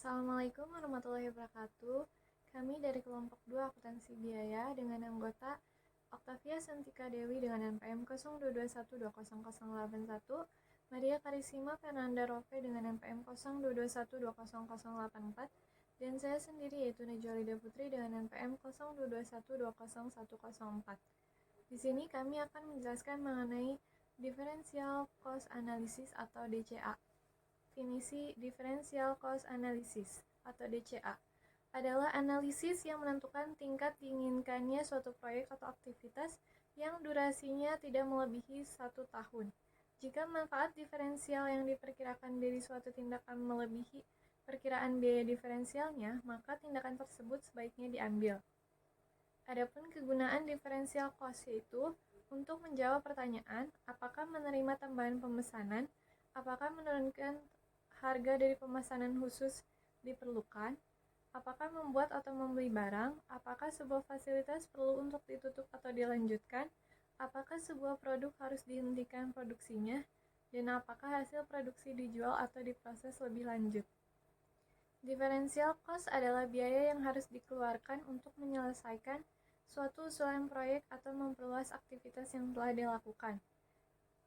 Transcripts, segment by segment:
Assalamualaikum warahmatullahi wabarakatuh. Kami dari kelompok 2 akuntansi biaya dengan anggota Octavia Santika Dewi dengan NPM 0221200081, Maria Karisima Fernanda Rofe dengan NPM 0221200084, dan saya sendiri yaitu Najwa Putri dengan NPM 0221200104. Di sini kami akan menjelaskan mengenai Differential Cost Analysis atau DCA. Definisi Differential Cost Analysis atau DCA adalah analisis yang menentukan tingkat diinginkannya suatu proyek atau aktivitas yang durasinya tidak melebihi 1 tahun. Jika manfaat diferensial yang diperkirakan dari suatu tindakan melebihi perkiraan biaya diferensialnya, maka tindakan tersebut sebaiknya diambil. Adapun kegunaan differential cost yaitu untuk menjawab pertanyaan apakah menerima tambahan pemesanan, apakah menurunkan harga dari pemesanan khusus diperlukan, apakah membuat atau membeli barang, apakah sebuah fasilitas perlu untuk ditutup atau dilanjutkan, apakah sebuah produk harus dihentikan produksinya, dan apakah hasil produksi dijual atau diproses lebih lanjut. Differential cost adalah biaya yang harus dikeluarkan untuk menyelesaikan suatu usulan proyek atau memperluas aktivitas yang telah dilakukan,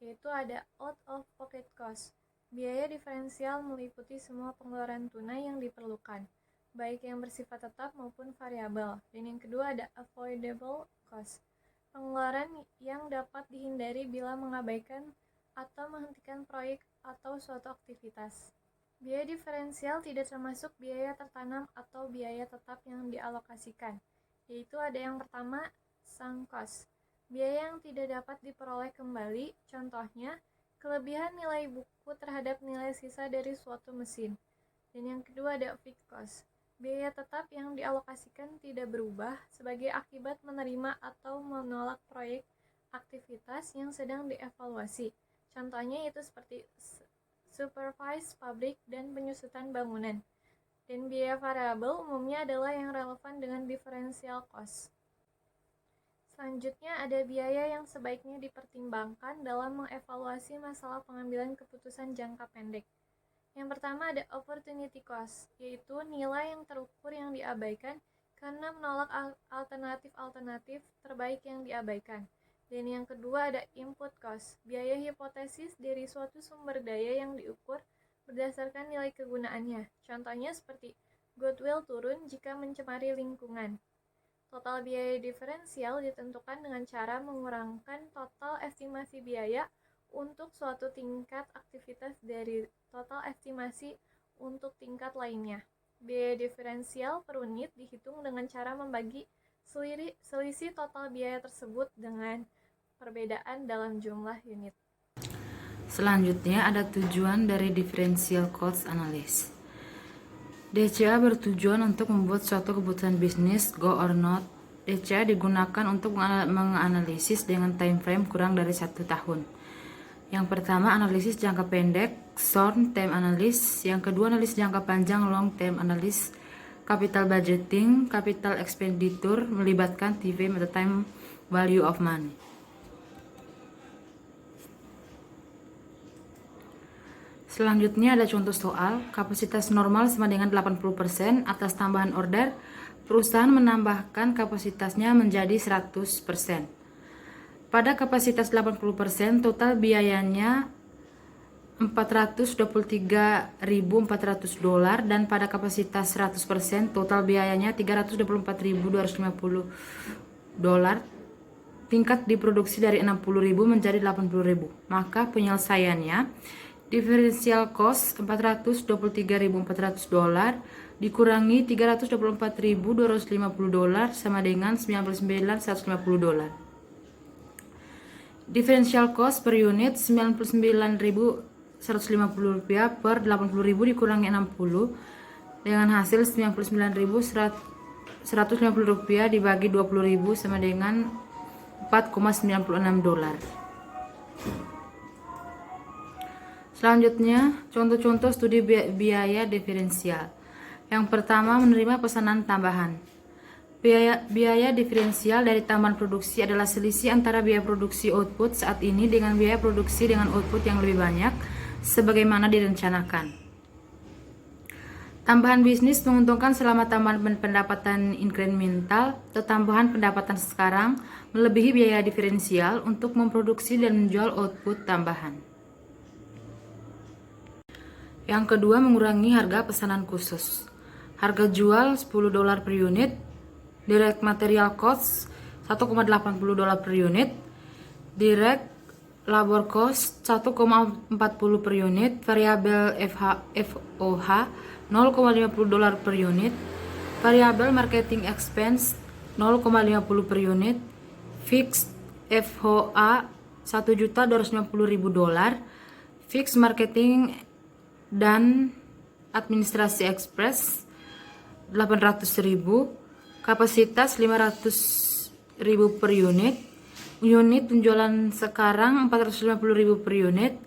yaitu ada out-of-pocket cost. Biaya diferensial meliputi semua pengeluaran tunai yang diperlukan, baik yang bersifat tetap maupun variabel. Dan yang kedua ada avoidable cost, pengeluaran yang dapat dihindari bila mengabaikan atau menghentikan proyek atau suatu aktivitas. Biaya diferensial tidak termasuk biaya tertanam atau biaya tetap yang dialokasikan, yaitu ada yang pertama, sunk cost, biaya yang tidak dapat diperoleh kembali, contohnya kelebihan nilai buku terhadap nilai sisa dari suatu mesin. Dan yang kedua ada fixed cost, biaya tetap yang dialokasikan tidak berubah sebagai akibat menerima atau menolak proyek aktivitas yang sedang dievaluasi. Contohnya itu seperti supervise pabrik dan penyusutan bangunan. Dan biaya variabel umumnya adalah yang relevan dengan differential cost. Selanjutnya ada biaya yang sebaiknya dipertimbangkan dalam mengevaluasi masalah pengambilan keputusan jangka pendek. Yang pertama ada opportunity cost, yaitu nilai yang terukur yang diabaikan karena menolak alternatif terbaik yang diabaikan. Dan yang kedua ada input cost, biaya hipotesis dari suatu sumber daya yang diukur berdasarkan nilai kegunaannya. Contohnya seperti goodwill turun jika mencemari lingkungan. Total biaya diferensial ditentukan dengan cara mengurangkan total estimasi biaya untuk suatu tingkat aktivitas dari total estimasi untuk tingkat lainnya. Biaya diferensial per unit dihitung dengan cara membagi selisih total biaya tersebut dengan perbedaan dalam jumlah unit. Selanjutnya ada tujuan dari differential cost analysis. DCA bertujuan untuk membuat suatu keputusan bisnis go or not. DCA digunakan untuk menganalisis dengan time frame kurang dari 1 tahun. Yang pertama analisis jangka pendek, short term analysis. Yang kedua analisis jangka panjang, long term analysis. Capital budgeting, capital expenditure melibatkan time atau time value of money. Selanjutnya ada contoh soal, kapasitas normal sama dengan 80%, atas tambahan order, perusahaan menambahkan kapasitasnya menjadi 100%. Pada kapasitas 80%, total biayanya $423.400 dan pada kapasitas 100%, total biayanya $324.250. Tingkat diproduksi dari 60.000 menjadi 80.000. Maka penyelesaiannya differential cost $423.400 dikurangi $324.250 sama dengan $99.150. Differential cost per unit $99.150 per 80.000 dikurangi 60 dengan hasil $99.150 dibagi 20.000 sama dengan $4,96. Selanjutnya, contoh-contoh studi biaya diferensial. Yang pertama, menerima pesanan tambahan. Biaya diferensial dari tambahan produksi adalah selisih antara biaya produksi output saat ini dengan biaya produksi dengan output yang lebih banyak, sebagaimana direncanakan. Tambahan bisnis menguntungkan selama tambahan pendapatan inkremental atau tambahan pendapatan sekarang melebihi biaya diferensial untuk memproduksi dan menjual output tambahan. Yang kedua, mengurangi harga pesanan khusus. Harga jual $10 per unit, direct material cost $1,80 per unit, direct labor cost 1,40 per unit, variabel FOH $0,50 per unit, variabel marketing expense $0,50 per unit, fixed FOA $1.250.000, fixed marketing dan administrasi express $800.000, kapasitas $500.000 per unit penjualan sekarang $450.000 per unit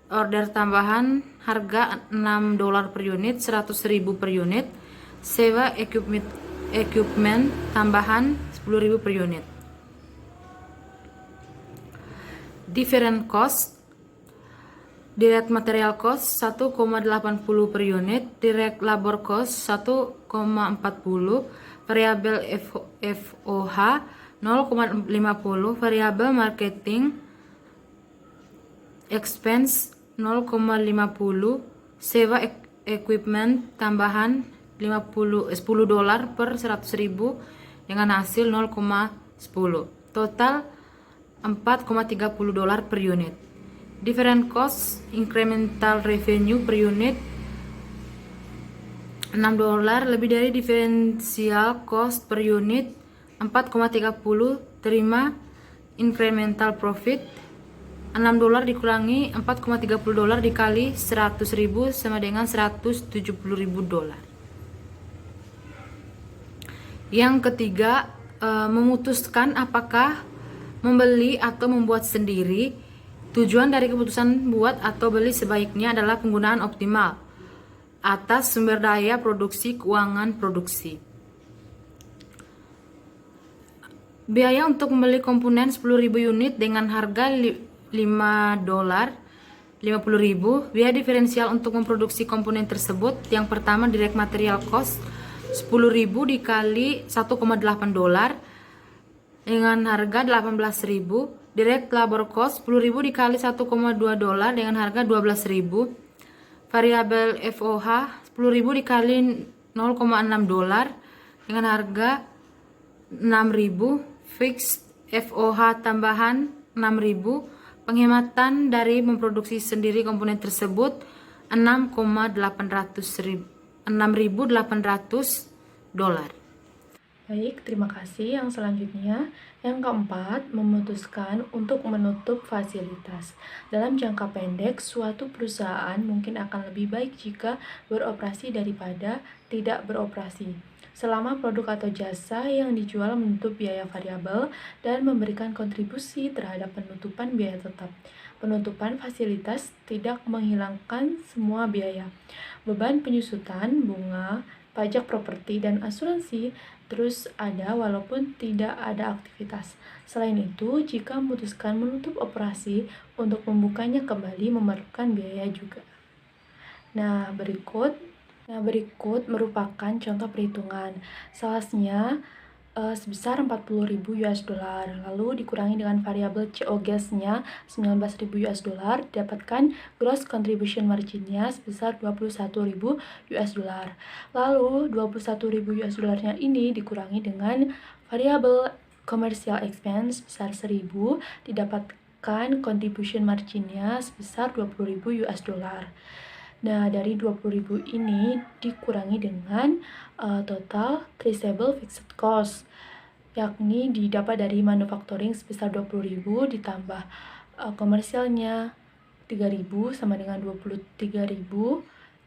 order tambahan harga $6 per unit, $100.000 per unit, sewa equipment tambahan $10.000 per unit. Different cost, direct material cost $1,80 per unit, direct labor cost $1,40, variabel FOH $0,50, variabel marketing expense $0,50, sewa equipment tambahan $10 per 100.000 dengan hasil 0,10, total $4,30 per unit. Different cost, incremental revenue per unit $6, lebih dari differential cost per unit 4,30, terima incremental profit $6 dikurangi $4,30 dikali 100.000 sama dengan $170.000. Yang ketiga, memutuskan apakah membeli atau membuat sendiri. Tujuan dari keputusan buat atau beli sebaiknya adalah penggunaan optimal atas sumber daya produksi keuangan produksi. Biaya untuk membeli komponen 10.000 unit dengan harga $5, 50.000. Biaya diferensial untuk memproduksi komponen tersebut. Yang pertama, direct material cost 10.000 dikali $1,8 dengan harga $18.000. Direct labor cost 10.000 dikali $1,2 dengan harga $12.000. Variabel FOH 10.000 dikali $0,6 dengan harga $6.000. Fixed FOH tambahan $6.000. Penghematan dari memproduksi sendiri komponen tersebut $6.800. Baik, terima kasih. Yang selanjutnya, yang keempat, memutuskan untuk menutup fasilitas. Dalam jangka pendek, suatu perusahaan mungkin akan lebih baik jika beroperasi daripada tidak beroperasi. Selama produk atau jasa yang dijual menutup biaya variabel dan memberikan kontribusi terhadap penutupan biaya tetap. Penutupan fasilitas tidak menghilangkan semua biaya. Beban penyusutan, bunga, pajak properti, dan asuransi terus ada walaupun tidak ada aktivitas. Selain itu, jika memutuskan menutup operasi, untuk membukanya kembali memerlukan biaya juga. Nah, berikut merupakan contoh perhitungan. Salesnya sebesar $40.000, lalu dikurangi dengan variabel COGS-nya $19.000, dapatkan gross contribution margin-nya sebesar $21.000. Lalu $21.000-nya ini dikurangi dengan variabel commercial expense sebesar $1.000, didapatkan contribution margin-nya sebesar $20.000. Nah, dari 20.000 ini dikurangi dengan total traceable fixed cost, yakni didapat dari manufacturing sebesar 20.000 ditambah komersialnya 3.000 sama dengan 23.000.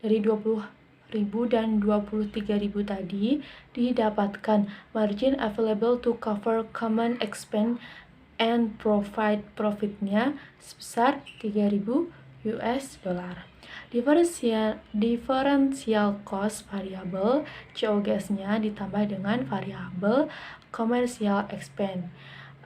Dari 20.000 dan 23.000 tadi didapatkan margin available to cover common expense and provide profitnya sebesar $3.000. Differential cost variable COGS-nya ditambah dengan variabel commercial expense.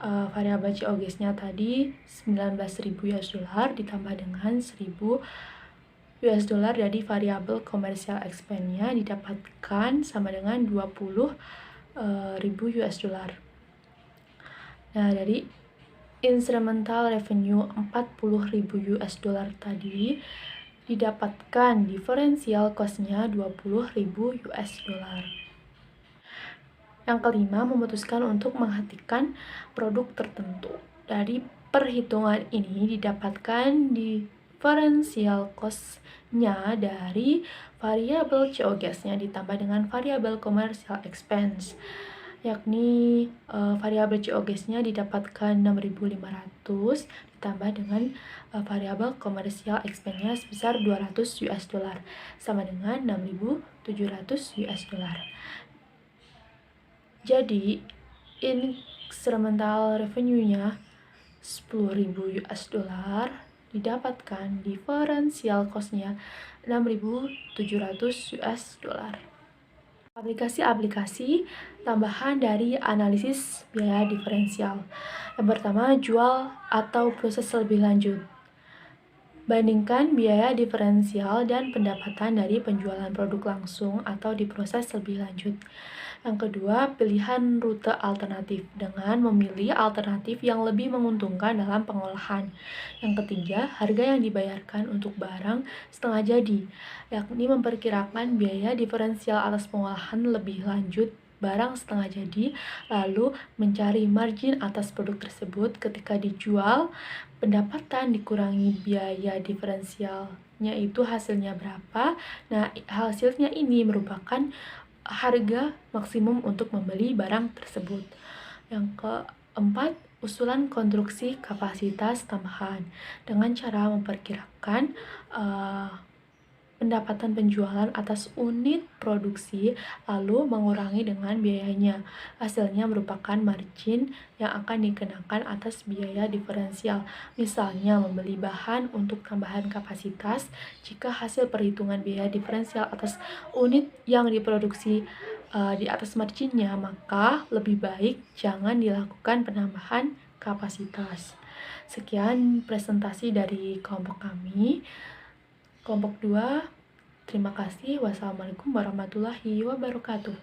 Variabel COGS-nya tadi $19.000 ditambah dengan $1.000 US dollar dari variabel commercial expense-nya didapatkan sama dengan 20.000 US dollar. Nah, dari instrumental revenue 40.000 US dollar tadi didapatkan differential cost-nya 20.000 US dollar. Yang kelima, memutuskan untuk menghentikan produk tertentu. Dari perhitungan ini didapatkan differential cost-nya dari variabel COGS-nya ditambah dengan variabel commercial expense, yakni variabel COGS-nya didapatkan 6.500 ditambah dengan variabel commercial expense-nya sebesar 200 US dollar sama dengan 6.700 US dollar. Jadi instrumental revenue-nya 10.000 US dollar didapatkan differential cost-nya 6.700 US dollar. Aplikasi-aplikasi tambahan dari analisis biaya diferensial. Yang pertama, jual atau proses lebih lanjut. Bandingkan biaya diferensial dan pendapatan dari penjualan produk langsung atau diproses lebih lanjut. Yang kedua, pilihan rute alternatif dengan memilih alternatif yang lebih menguntungkan dalam pengolahan. Yang ketiga, harga yang dibayarkan untuk barang setengah jadi, yakni memperkirakan biaya diferensial atas pengolahan lebih lanjut barang setengah jadi, lalu mencari margin atas produk tersebut ketika dijual. Pendapatan dikurangi biaya diferensialnya itu hasilnya berapa. Nah, hasilnya ini merupakan harga maksimum untuk membeli barang tersebut. Yang keempat, usulan konstruksi kapasitas tambahan dengan cara memperkirakan pendapatan penjualan atas unit produksi lalu mengurangi dengan biayanya. Hasilnya merupakan margin yang akan dikenakan atas biaya diferensial. Misalnya membeli bahan untuk tambahan kapasitas, jika hasil perhitungan biaya diferensial atas unit yang diproduksi di atas marginnya, maka lebih baik jangan dilakukan penambahan kapasitas. Sekian presentasi dari kelompok kami. Kelompok 2, terima kasih. Wassalamualaikum warahmatullahi wabarakatuh.